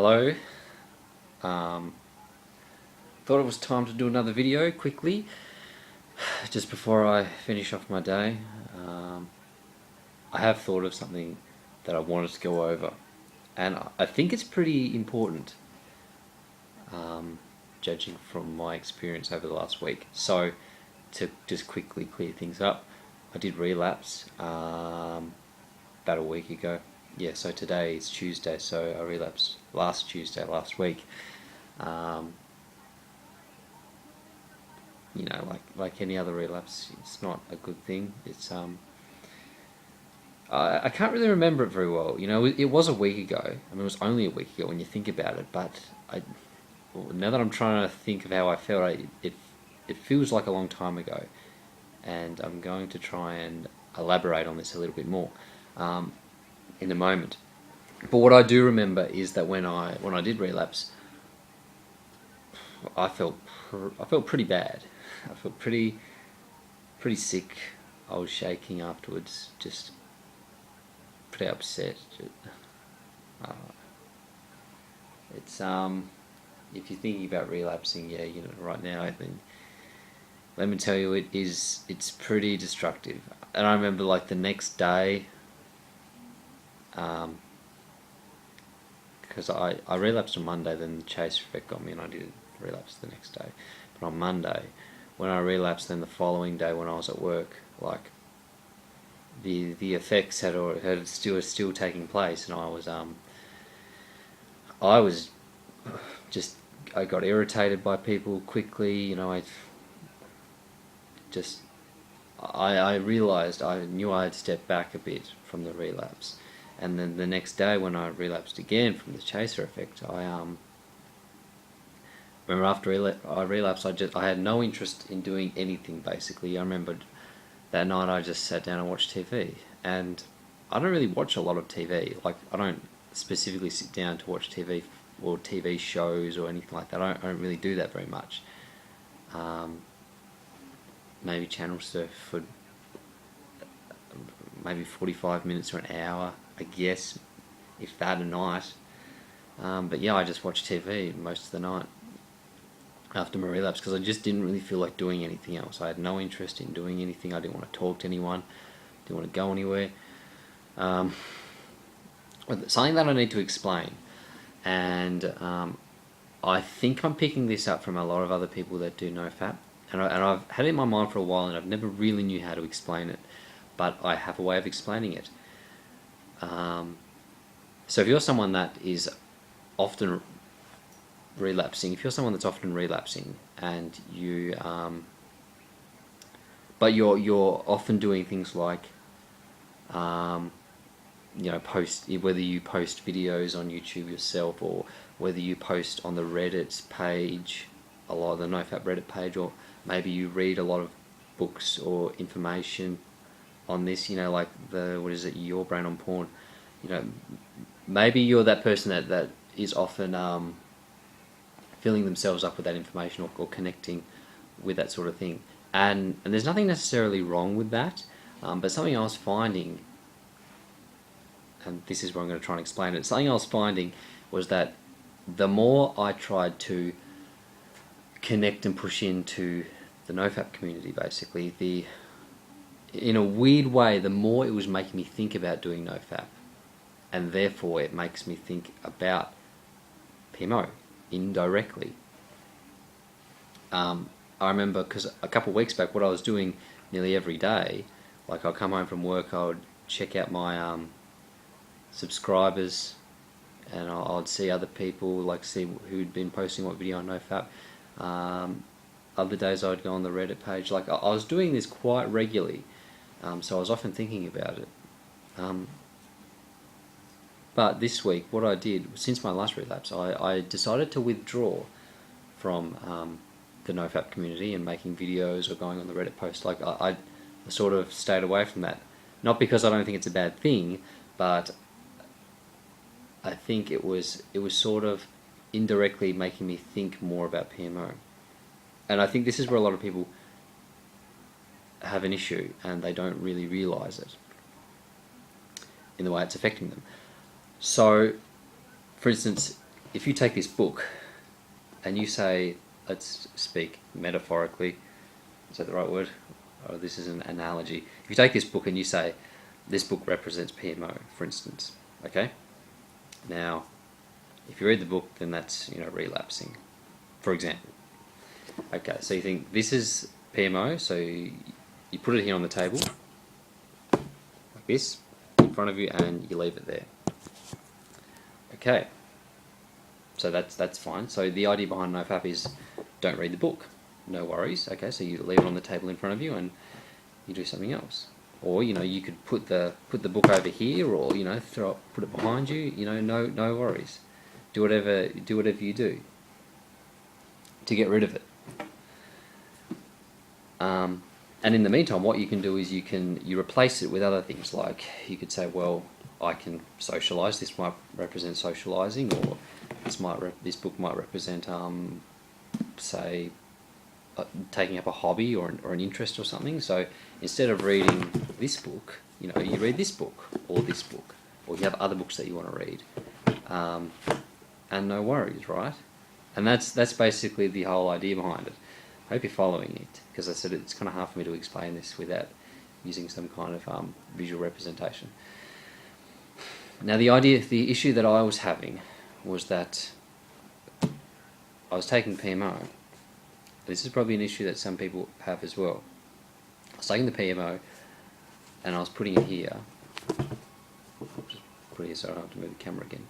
Hello. Um, Thought it was time to do another video quickly, just before I finish off my day. I have thought of something that I wanted to go over, and I think it's pretty important, judging from my experience over the last week. So, to just quickly clear things up, I did relapse about a week ago. Yeah, so today is Tuesday, so I relapsed last Tuesday, last week. Um, like any other relapse, it's not a good thing. I can't really remember it very well. It was a week ago. I mean, it was only a week ago when you think about it. But now that I'm trying to think of how I felt, it feels like a long time ago, and I'm going to try and elaborate on this a little bit more in a moment. But what I do remember is that when I did relapse, I felt pretty bad. I felt pretty sick. I was shaking afterwards, just pretty upset. Uh, it's If you're thinking about relapsing, yeah, right now, I think, let me tell you, it's pretty destructive. And I remember, like, the next day, because I relapsed on Monday, then the chaser effect got me, and I did relapse the next day. But on Monday, when I relapsed, then the following day when I was at work, like, the effects had still taking place, and I was just, I got irritated by people quickly. I realized, I knew I had stepped back a bit from the relapse, and then the next day when I relapsed again from the chaser effect, I remember after I relapsed, I had no interest in doing anything. Basically, I remembered that night I just sat down and watched TV, and I don't really watch a lot of TV. Like, I don't specifically sit down to watch TV or TV shows or anything like that. I don't really do that very much. Maybe channel surf for maybe 45 minutes or an hour, I guess, if that, a night. But yeah, I just watch TV most of the night after my relapse, because I just didn't really feel like doing anything else. I had no interest in doing anything. I didn't want to talk to anyone. Didn't want to go anywhere. Something that I need to explain, and I think I'm picking this up from a lot of other people that do Nofap, and I've had it in my mind for a while, and I've never really knew how to explain it, but I have a way of explaining it. So if you're someone that is often relapsing, and but you're often doing things like, whether you post videos on YouTube yourself, or whether you post on the Reddit page, a lot of the Nofap Reddit page, or maybe you read a lot of books or information on this, like Your Brain on Porn. Maybe you're that person that is often filling themselves up with that information, or connecting with that sort of thing. And there's nothing necessarily wrong with that, but something I was finding, and this is where I'm going to try and explain it, something I was finding was that the more I tried to connect and push into the Nofap community, basically, in a weird way, the more it was making me think about doing Nofap, and therefore it makes me think about PMO indirectly. I remember, because a couple of weeks back, what I was doing nearly every day, like, I'd come home from work, I would check out my subscribers, and I'd see other people, like, see who'd been posting what video on Nofap. Other days I'd go on the Reddit page. Like, I was doing this quite regularly, so I was often thinking about it. But this week, what I did, since my last relapse, I decided to withdraw from the Nofap community and making videos or going on the Reddit post. Like, I sort of stayed away from that. Not because I don't think it's a bad thing, but I think it was sort of indirectly making me think more about PMO. And I think this is where a lot of people have an issue, and they don't really realise it in the way it's affecting them. So, for instance, if you take this book and you say, let's speak metaphorically, is that the right word? Oh, this is an analogy. If you take this book and you say, this book represents PMO, for instance, okay? Now, if you read the book, then that's, relapsing, for example. Okay, so you think this is PMO, so you put it here on the table, like this, in front of you, and you leave it there. Okay, so that's fine. So the idea behind Nofap is don't read the book. No worries. Okay, so you leave it on the table in front of you and you do something else. Or, you could put the book over here, or, put it behind you, no worries. Do whatever you do to get rid of it. And in the meantime, what you can do is you replace it with other things. Like you could say, well, I can socialise. This might represent socialising, or this book might represent, say, taking up a hobby or an interest or something. So instead of reading this book, you read this book, or you have other books that you want to read, and no worries, right? And that's basically the whole idea behind it. I hope you're following it, because I said it's kind of hard for me to explain this without using some kind of visual representation. Now the issue that I was having was that I was taking PMO. This is probably an issue that some people have as well. I was taking the PMO and I was putting it here. Just put it here so I don't have to move the camera again.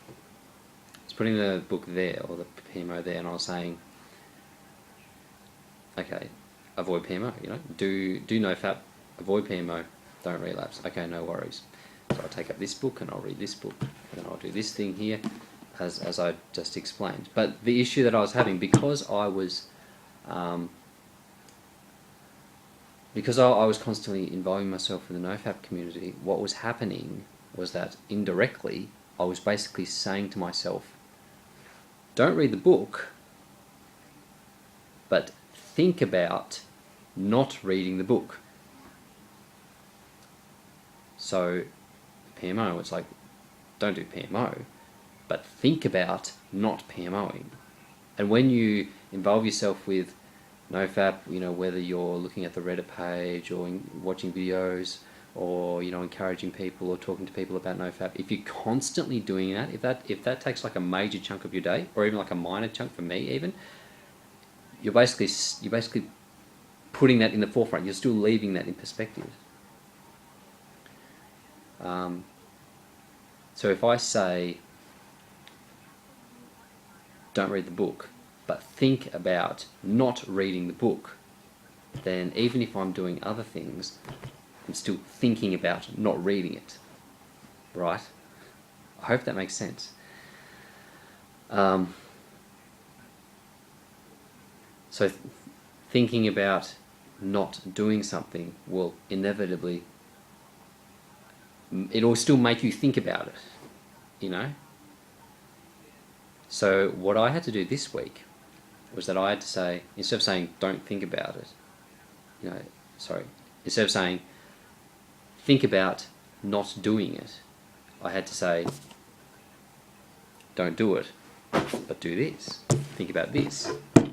I was putting the book there, or the PMO there, and I was saying, okay, avoid PMO, do Nofap, avoid PMO, don't relapse. Okay, no worries. So I'll take up this book and I'll read this book, and then I'll do this thing here, as I just explained. But the issue that I was having, because I was constantly involving myself in the Nofap community, what was happening was that indirectly I was basically saying to myself, don't read the book, but think about not reading the book. So PMO, it's like, don't do PMO, but think about not PMOing. And when you involve yourself with Nofap, whether you're looking at the Reddit page or watching videos, or encouraging people or talking to people about Nofap, if you're constantly doing that, if that takes like a major chunk of your day, or even like a minor chunk for me even, you're basically putting that in the forefront. You're still leaving that in perspective. So if I say, don't read the book, but think about not reading the book, then even if I'm doing other things, I'm still thinking about not reading it, right? I hope that makes sense. So thinking about not doing something will inevitably, it'll still make you think about it, So what I had to do this week was that I had to say, instead of saying don't think about it, instead of saying think about not doing it, I had to say don't do it, but do this. Think about this.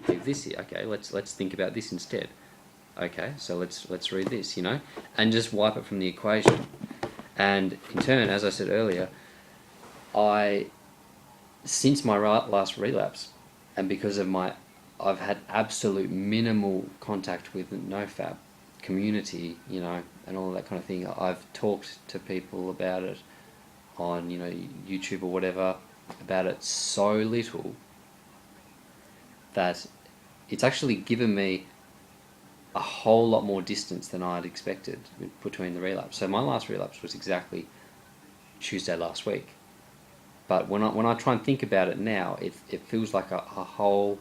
Leave this here. Okay, let's think about this instead. Okay, so let's read this, and just wipe it from the equation. And in turn, as I said earlier, since my last relapse, and because of I've had absolute minimal contact with the Nofap community, and all that kind of thing. I've talked to people about it on, YouTube or whatever, about it so little that it's actually given me a whole lot more distance than I'd expected between the relapse. So my last relapse was exactly Tuesday last week. But when I try and think about it now, it feels like a whole...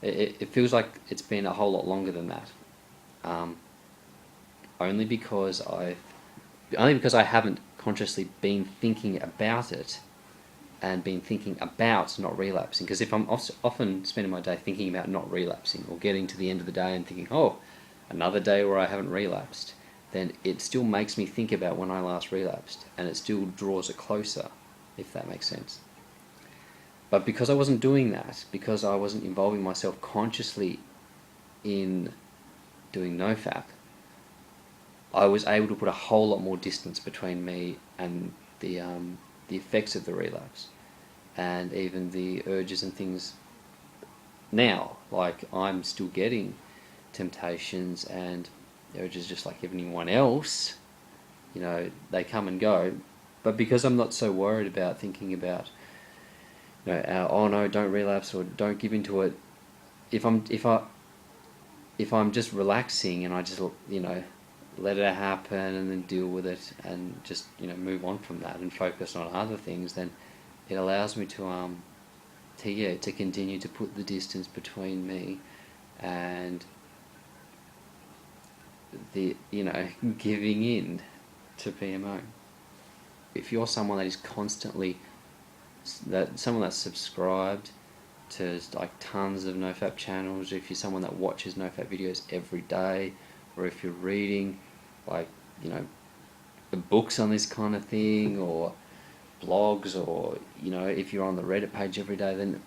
It feels like it's been a whole lot longer than that. Only because I haven't consciously been thinking about it and been thinking about not relapsing. Because if I'm often spending my day thinking about not relapsing, or getting to the end of the day and thinking, oh, another day where I haven't relapsed, then it still makes me think about when I last relapsed, and it still draws it closer, if that makes sense. But because I wasn't doing that, because I wasn't involving myself consciously in doing Nofap, I was able to put a whole lot more distance between me and the effects of the relapse, and even the urges and things now. Like, I'm still getting temptations and urges just like anyone else. You know, they come and go, but because I'm not so worried about thinking about, you know, oh no, don't relapse or don't give into it. If I'm just relaxing and I just, you know, let it happen and then deal with it and just, you know, move on from that and focus on other things, then it allows me to continue to put the distance between me and the, you know, giving in to PMO. If you're someone that is constantly, someone that's subscribed to like tons of Nofap channels, if you're someone that watches Nofap videos every day, or if you're reading like, you know, the books on this kind of thing, or blogs, or, you know, if you're on the Reddit page every day, then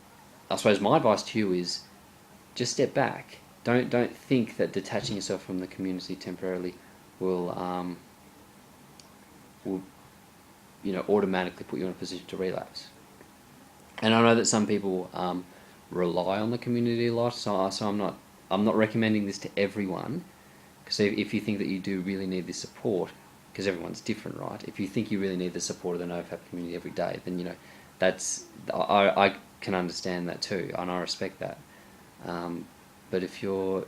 I suppose my advice to you is just step back. Don't think that detaching yourself from the community temporarily will you know, automatically put you in a position to relapse. And I know that some people rely on the community a lot, so I'm not recommending this to everyone, because if you think that you do really need this support, because everyone's different, right? If you think you really need the support of the NoFap community every day, then, you know, I can understand that too, and I respect that. But if you're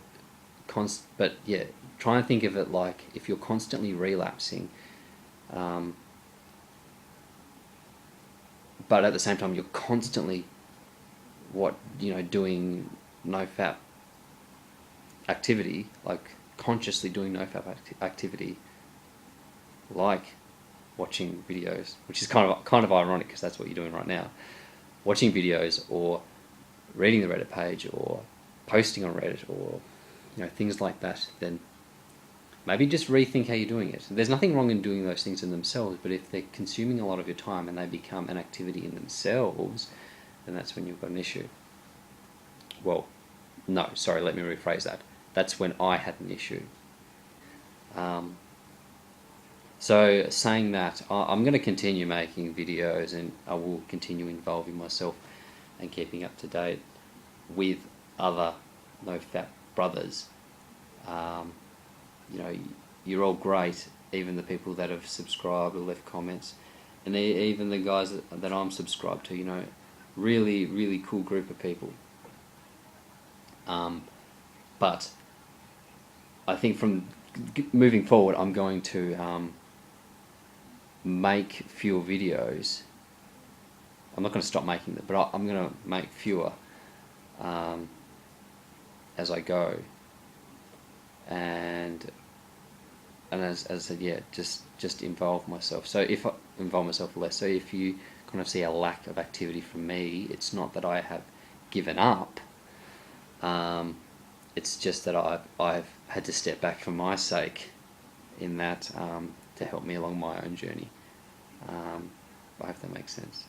but yeah, try and think of it like if you're constantly relapsing, but at the same time you're constantly doing NoFap activity, like consciously doing NoFap activity, like watching videos, which is kind of ironic because that's what you're doing right now, watching videos or reading the Reddit page or posting on Reddit, or, you know, things like that, then maybe just rethink how you're doing it. There's nothing wrong in doing those things in themselves, but if they're consuming a lot of your time and they become an activity in themselves, then that's when you've got an issue. Well, no, sorry, let me rephrase that. That's when I had an issue. So saying that, I'm going to continue making videos, and I will continue involving myself and keeping up to date with other NoFap brothers. You know, you're all great, even the people that have subscribed or left comments, and even the guys that I'm subscribed to, you know, really, really cool group of people. But I think from moving forward, I'm going to make fewer videos. I'm not going to stop making them, but I'm going to make fewer as I go. And as I said, yeah, just involve myself. So if I involve myself less, so if you kind of see a lack of activity from me, it's not that I have given up. It's just that I've had to step back for my sake, in that to help me along my own journey. I hope that makes sense.